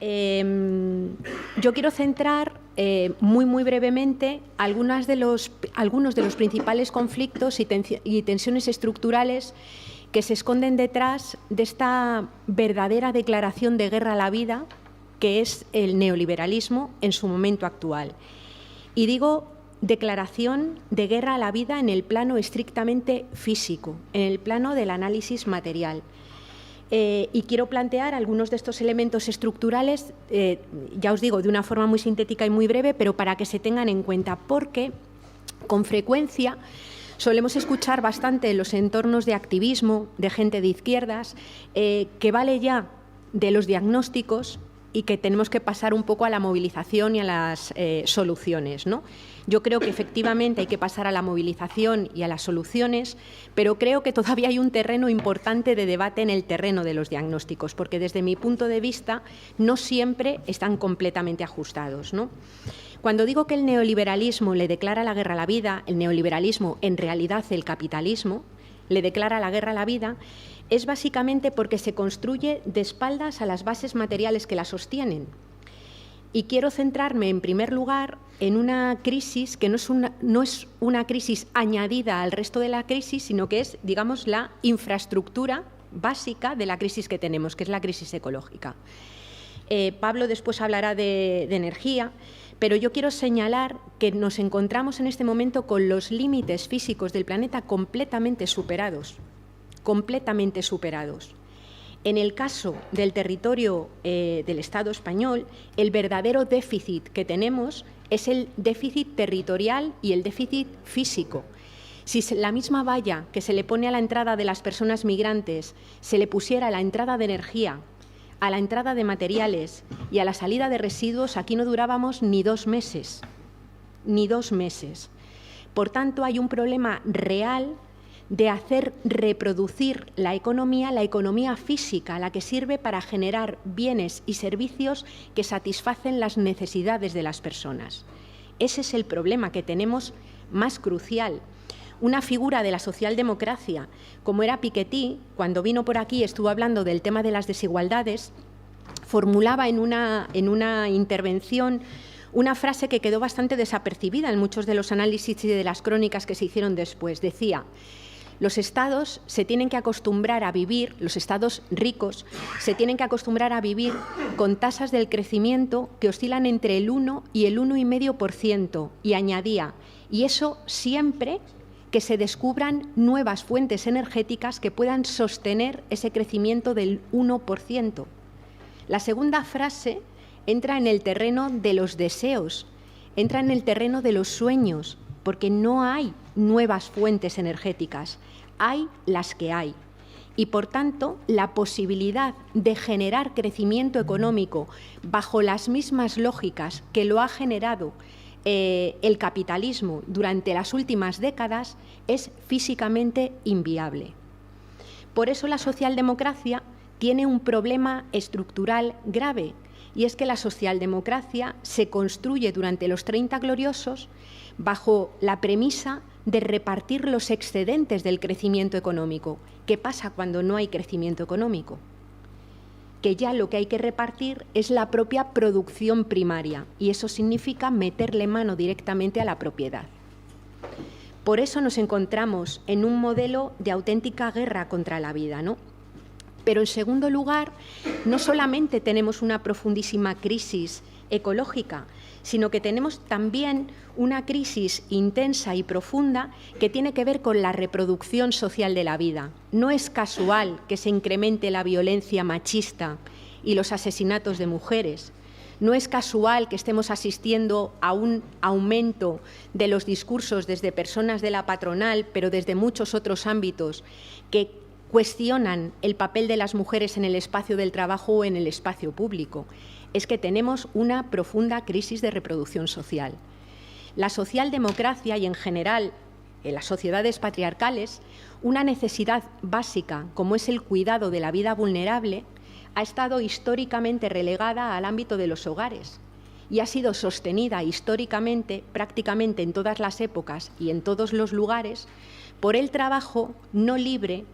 Yo quiero centrar muy brevemente algunos de los principales conflictos y tensiones estructurales que se esconden detrás de esta verdadera declaración de guerra a la vida, que es el neoliberalismo en su momento actual. Y digo declaración de guerra a la vida en el plano estrictamente físico, en el plano del análisis material. Y quiero plantear algunos de estos elementos estructurales, ya os digo, de una forma muy sintética y muy breve, pero para que se tengan en cuenta, porque con frecuencia solemos escuchar bastante en los entornos de activismo, de gente de izquierdas, que vale ya de los diagnósticos y que tenemos que pasar un poco a la movilización y a las soluciones, ¿no? Yo creo que efectivamente hay que pasar a la movilización y a las soluciones, pero creo que todavía hay un terreno importante de debate en el terreno de los diagnósticos, porque desde mi punto de vista no siempre están completamente ajustados, ¿no? Cuando digo que el neoliberalismo le declara la guerra a la vida, el neoliberalismo, en realidad el capitalismo, le declara la guerra a la vida, es básicamente porque se construye de espaldas a las bases materiales que la sostienen. Y quiero centrarme, en primer lugar, en una crisis que no es una crisis añadida al resto de la crisis, sino que es, digamos, la infraestructura básica de la crisis que tenemos, que es la crisis ecológica. Pablo después hablará de energía, pero yo quiero señalar que nos encontramos en este momento con los límites físicos del planeta completamente superados. En el caso del territorio del Estado español, el verdadero déficit que tenemos es el déficit territorial y el déficit físico. Si la misma valla que se le pone a la entrada de las personas migrantes se le pusiera a la entrada de energía, a la entrada de materiales y a la salida de residuos, aquí no durábamos ni 2 meses. Ni 2 meses. Por tanto, hay un problema real de hacer reproducir la economía física, la que sirve para generar bienes y servicios que satisfacen las necesidades de las personas. Ese es el problema que tenemos más crucial. Una figura de la socialdemocracia, como era Piketty, cuando vino por aquí y estuvo hablando del tema de las desigualdades, formulaba en una intervención una frase que quedó bastante desapercibida en muchos de los análisis y de las crónicas que se hicieron después. Decía: los estados se tienen que acostumbrar a vivir, los estados ricos se tienen que acostumbrar a vivir con tasas del crecimiento que oscilan entre el 1 y el 1,5%. Y añadía, y eso siempre que se descubran nuevas fuentes energéticas que puedan sostener ese crecimiento del 1%. La segunda frase entra en el terreno de los deseos, entra en el terreno de los sueños, porque no hay nuevas fuentes energéticas, hay las que hay. Y, por tanto, la posibilidad de generar crecimiento económico bajo las mismas lógicas que lo ha generado el capitalismo durante las últimas décadas es físicamente inviable. Por eso la socialdemocracia tiene un problema estructural grave, y es que la socialdemocracia se construye durante los 30 gloriosos bajo la premisa de repartir los excedentes del crecimiento económico. ¿Qué pasa cuando no hay crecimiento económico? Que ya lo que hay que repartir es la propia producción primaria, y eso significa meterle mano directamente a la propiedad. Por eso nos encontramos en un modelo de auténtica guerra contra la vida, ¿no? Pero, en segundo lugar, no solamente tenemos una profundísima crisis ecológica, sino que tenemos también una crisis intensa y profunda que tiene que ver con la reproducción social de la vida. No es casual que se incremente la violencia machista y los asesinatos de mujeres. No es casual que estemos asistiendo a un aumento de los discursos desde personas de la patronal, pero desde muchos otros ámbitos, que cuestionan el papel de las mujeres en el espacio del trabajo o en el espacio público. Es que tenemos una profunda crisis de reproducción social. La socialdemocracia y, en general, en las sociedades patriarcales, una necesidad básica, como es el cuidado de la vida vulnerable, ha estado históricamente relegada al ámbito de los hogares y ha sido sostenida históricamente, prácticamente en todas las épocas y en todos los lugares, por el trabajo no libre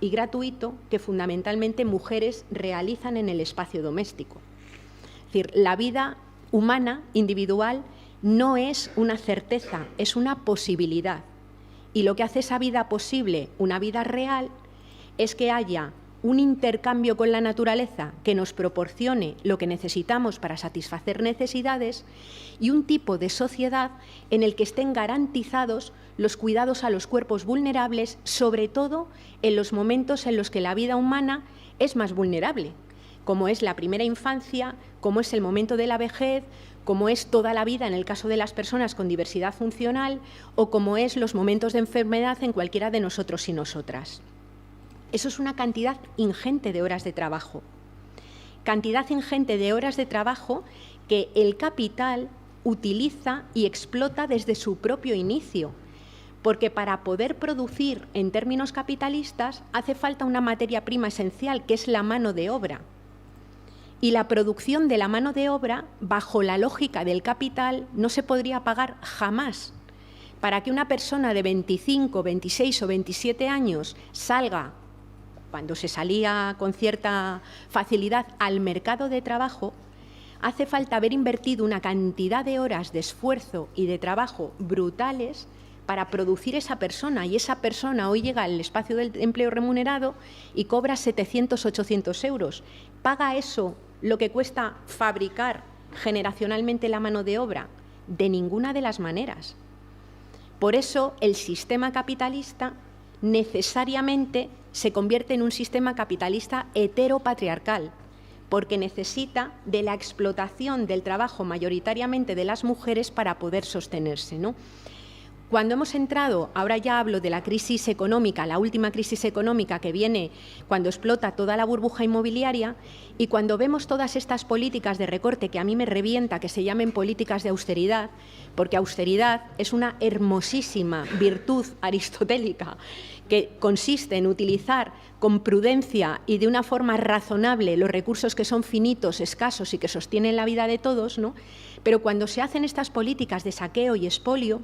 y gratuito que fundamentalmente mujeres realizan en el espacio doméstico. Es decir, la vida humana, individual, no es una certeza, es una posibilidad. Y lo que hace esa vida posible, una vida real, es que haya un intercambio con la naturaleza que nos proporcione lo que necesitamos para satisfacer necesidades y un tipo de sociedad en el que estén garantizados los cuidados a los cuerpos vulnerables, sobre todo en los momentos en los que la vida humana es más vulnerable, como es la primera infancia, como es el momento de la vejez, como es toda la vida en el caso de las personas con diversidad funcional o como es los momentos de enfermedad en cualquiera de nosotros y nosotras. Eso es una cantidad ingente de horas de trabajo. Cantidad ingente de horas de trabajo que el capital utiliza y explota desde su propio inicio, porque para poder producir en términos capitalistas hace falta una materia prima esencial, que es la mano de obra. Y la producción de la mano de obra, bajo la lógica del capital, no se podría pagar jamás. Para que una persona de 25, 26 o 27 años salga, cuando se salía con cierta facilidad al mercado de trabajo, hace falta haber invertido una cantidad de horas de esfuerzo y de trabajo brutales para producir esa persona, y esa persona hoy llega al espacio del empleo remunerado y cobra 700, 800 euros. ¿Paga eso lo que cuesta fabricar generacionalmente la mano de obra? De ninguna de las maneras. Por eso el sistema capitalista necesariamente se convierte en un sistema capitalista heteropatriarcal, porque necesita de la explotación del trabajo mayoritariamente de las mujeres para poder sostenerse, ¿no? Cuando hemos entrado, ahora ya hablo de la crisis económica, la última crisis económica que viene cuando explota toda la burbuja inmobiliaria, y cuando vemos todas estas políticas de recorte que a mí me revienta que se llamen políticas de austeridad, porque austeridad es una hermosísima virtud aristotélica que consiste en utilizar con prudencia y de una forma razonable los recursos que son finitos, escasos y que sostienen la vida de todos, ¿no? Pero cuando se hacen estas políticas de saqueo y expolio,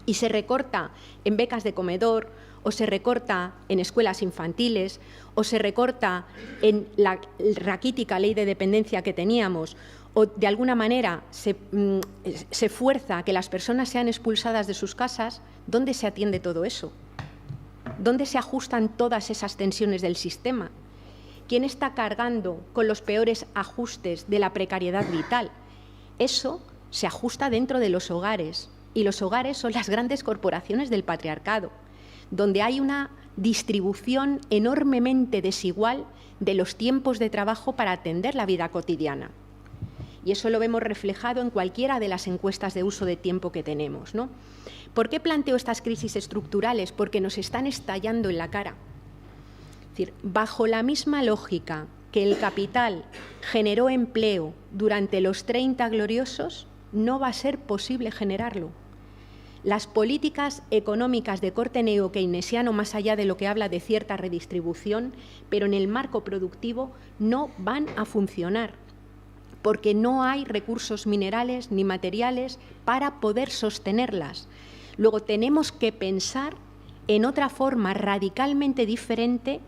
y se recorta en becas de comedor, o se recorta en escuelas infantiles, o se recorta en la raquítica ley de dependencia que teníamos, o de alguna manera se fuerza a que las personas sean expulsadas de sus casas, ¿dónde se atiende todo eso? ¿Dónde se ajustan todas esas tensiones del sistema? ¿Quién está cargando con los peores ajustes de la precariedad vital? Eso se ajusta dentro de los hogares. Y los hogares son las grandes corporaciones del patriarcado, donde hay una distribución enormemente desigual de los tiempos de trabajo para atender la vida cotidiana. Y eso lo vemos reflejado en cualquiera de las encuestas de uso de tiempo que tenemos, ¿no? ¿Por qué planteo estas crisis estructurales? Porque nos están estallando en la cara. Es decir, bajo la misma lógica que el capital generó empleo durante los 30 gloriosos, no va a ser posible generarlo. Las políticas económicas de corte neo-keynesiano, más allá de lo que habla de cierta redistribución, pero en el marco productivo, no van a funcionar, porque no hay recursos minerales ni materiales para poder sostenerlas. Luego tenemos que pensar en otra forma radicalmente diferente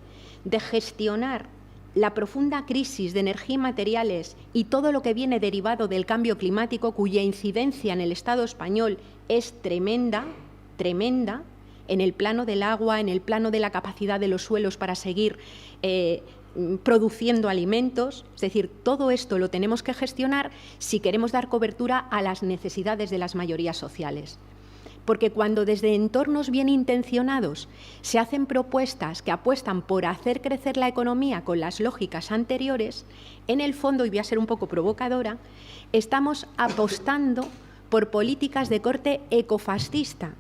de gestionar la profunda crisis de energía y materiales y todo lo que viene derivado del cambio climático, cuya incidencia en el Estado español es tremenda, tremenda, en el plano del agua, en el plano de la capacidad de los suelos para seguir produciendo alimentos. Es decir, todo esto lo tenemos que gestionar si queremos dar cobertura a las necesidades de las mayorías sociales. Porque cuando desde entornos bien intencionados se hacen propuestas que apuestan por hacer crecer la economía con las lógicas anteriores, en el fondo, y voy a ser un poco provocadora, estamos apostando por políticas de corte ecofascista,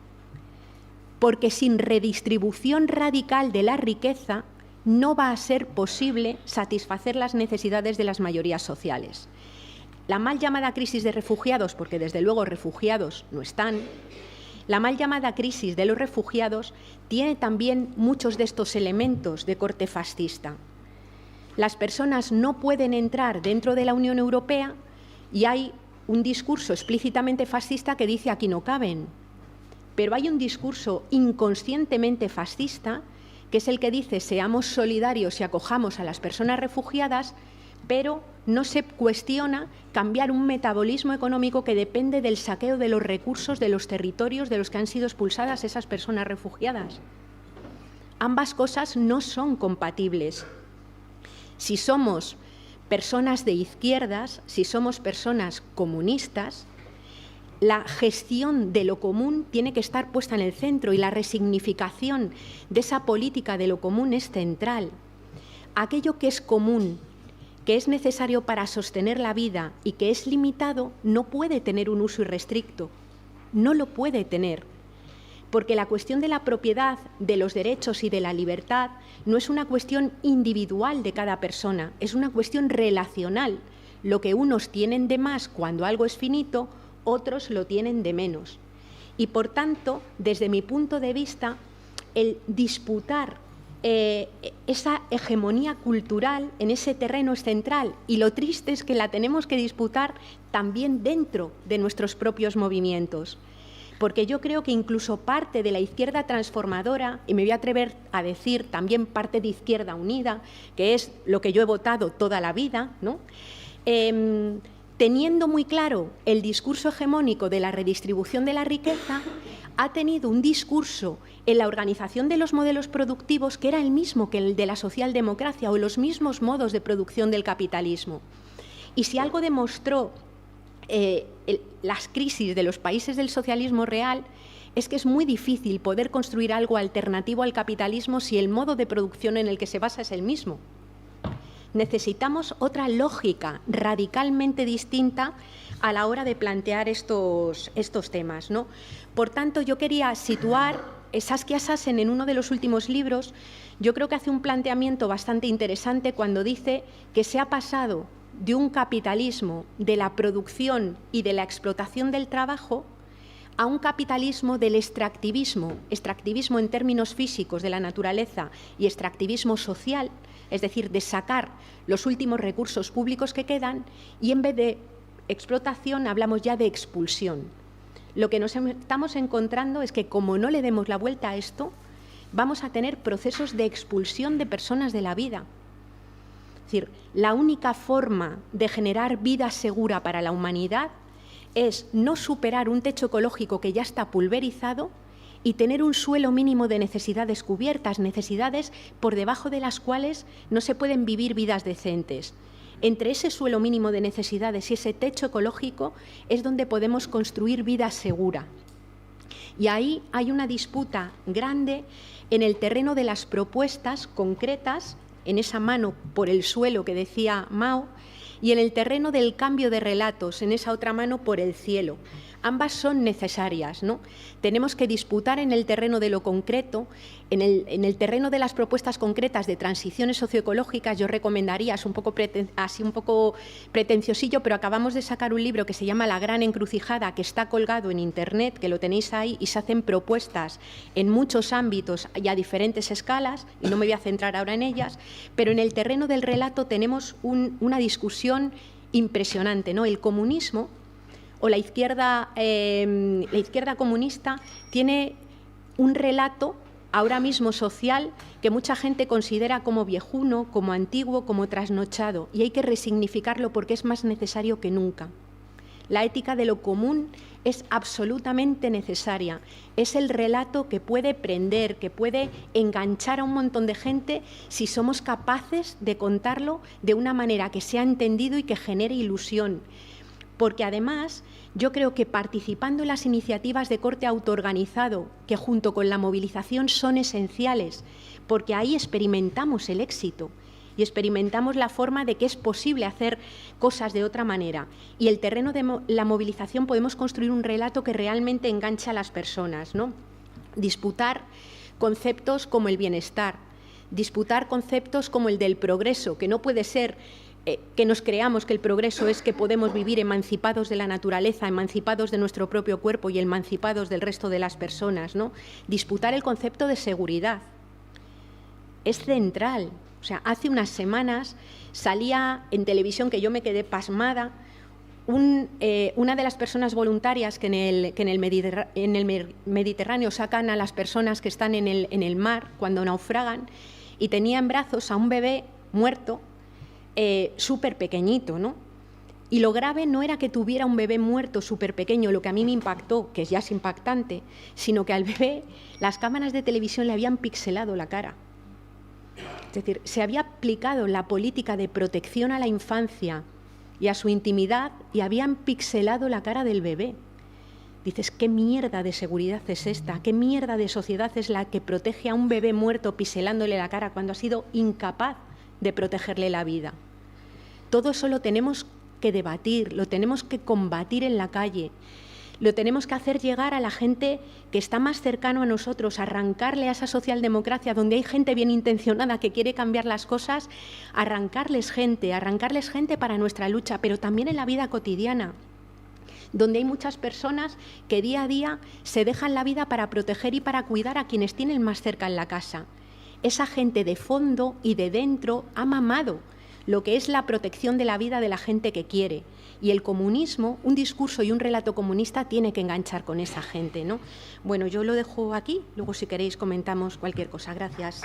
porque sin redistribución radical de la riqueza no va a ser posible satisfacer las necesidades de las mayorías sociales. La mal llamada crisis de refugiados, porque desde luego refugiados no están, la mal llamada crisis de los refugiados tiene también muchos de estos elementos de corte fascista. Las personas no pueden entrar dentro de la Unión Europea y hay un discurso explícitamente fascista que dice aquí no caben. Pero hay un discurso inconscientemente fascista que es el que dice seamos solidarios y acojamos a las personas refugiadas, pero no se cuestiona cambiar un metabolismo económico que depende del saqueo de los recursos de los territorios de los que han sido expulsadas esas personas refugiadas. Ambas cosas no son compatibles. Si somos personas de izquierdas, si somos personas comunistas, la gestión de lo común tiene que estar puesta en el centro y la resignificación de esa política de lo común es central. Aquello que es común, que es necesario para sostener la vida y que es limitado, no puede tener un uso irrestricto, no lo puede tener, porque la cuestión de la propiedad, de los derechos y de la libertad no es una cuestión individual de cada persona, es una cuestión relacional. Lo que unos tienen de más cuando algo es finito, otros lo tienen de menos. Y por tanto, desde mi punto de vista, el disputar esa hegemonía cultural en ese terreno es central, y lo triste es que la tenemos que disputar también dentro de nuestros propios movimientos, porque yo creo que incluso parte de la izquierda transformadora, y me voy a atrever a decir también parte de Izquierda Unida, que es lo que yo he votado toda la vida, ¿no? Teniendo muy claro el discurso hegemónico de la redistribución de la riqueza, ha tenido un discurso en la organización de los modelos productivos que era el mismo que el de la socialdemocracia o los mismos modos de producción del capitalismo. Y si algo demostró las crisis de los países del socialismo real, es que es muy difícil poder construir algo alternativo al capitalismo si el modo de producción en el que se basa es el mismo. Necesitamos otra lógica radicalmente distinta a la hora de plantear estos temas, ¿no? Por tanto, yo quería situar Saskia Sassen en uno de los últimos libros. Yo creo que hace un planteamiento bastante interesante cuando dice que se ha pasado de un capitalismo de la producción y de la explotación del trabajo a un capitalismo del extractivismo en términos físicos de la naturaleza y extractivismo social, es decir, de sacar los últimos recursos públicos que quedan, y en vez de explotación hablamos ya de expulsión. Lo que nos estamos encontrando es que, como no le demos la vuelta a esto, vamos a tener procesos de expulsión de personas de la vida. Es decir, la única forma de generar vida segura para la humanidad es no superar un techo ecológico que ya está pulverizado y tener un suelo mínimo de necesidades cubiertas, necesidades por debajo de las cuales no se pueden vivir vidas decentes. Entre ese suelo mínimo de necesidades y ese techo ecológico es donde podemos construir vida segura. Y ahí hay una disputa grande en el terreno de las propuestas concretas, en esa mano por el suelo que decía Mao, y en el terreno del cambio de relatos, en esa otra mano por el cielo. Ambas son necesarias, ¿no? Tenemos que disputar en el terreno de lo concreto, en el terreno de las propuestas concretas de transiciones socioecológicas. Yo recomendaría, es un poco así un poco pretenciosillo, pero acabamos de sacar un libro que se llama La Gran Encrucijada, que está colgado en Internet, que lo tenéis ahí, y se hacen propuestas en muchos ámbitos y a diferentes escalas, y no me voy a centrar ahora en ellas, pero en el terreno del relato tenemos una discusión impresionante, ¿no? El comunismo o la izquierda comunista tiene un relato ahora mismo social que mucha gente considera como viejuno, como antiguo, como trasnochado, y hay que resignificarlo porque es más necesario que nunca. La ética de lo común es absolutamente necesaria. Es el relato que puede prender, que puede enganchar a un montón de gente si somos capaces de contarlo de una manera que sea entendido y que genere ilusión. Porque además yo creo que participando en las iniciativas de corte autoorganizado, que junto con la movilización son esenciales, porque ahí experimentamos el éxito y experimentamos la forma de que es posible hacer cosas de otra manera. Y el terreno de la movilización podemos construir un relato que realmente engancha a las personas, ¿no? Disputar conceptos como el bienestar, disputar conceptos como el del progreso, que no puede ser que nos creamos que el progreso es que podemos vivir emancipados de la naturaleza, emancipados de nuestro propio cuerpo y emancipados del resto de las personas, ¿no? Disputar el concepto de seguridad es central. O sea, hace unas semanas salía en televisión, que yo me quedé pasmada, una de las personas voluntarias que en el Mediterráneo sacan a las personas que están en el mar cuando naufragan, y tenía en brazos a un bebé muerto, súper pequeñito, ¿no? Y lo grave no era que tuviera un bebé muerto súper pequeño, lo que a mí me impactó, que ya es impactante, sino que al bebé las cámaras de televisión le habían pixelado la cara. Es decir, se había aplicado la política de protección a la infancia y a su intimidad y habían pixelado la cara del bebé. Dices, ¿qué mierda de seguridad es esta? ¿Qué mierda de sociedad es la que protege a un bebé muerto pixelándole la cara cuando ha sido incapaz de protegerle la vida? Todo eso lo tenemos que debatir, lo tenemos que combatir en la calle, lo tenemos que hacer llegar a la gente que está más cercano a nosotros, arrancarle a esa socialdemocracia donde hay gente bien intencionada que quiere cambiar las cosas, arrancarles gente para nuestra lucha, pero también en la vida cotidiana, donde hay muchas personas que día a día se dejan la vida para proteger y para cuidar a quienes tienen más cerca en la casa. Esa gente de fondo y de dentro ha mamado lo que es la protección de la vida de la gente que quiere. Y el comunismo, un discurso y un relato comunista tiene que enganchar con esa gente, ¿no? Bueno, yo lo dejo aquí, luego si queréis comentamos cualquier cosa. Gracias.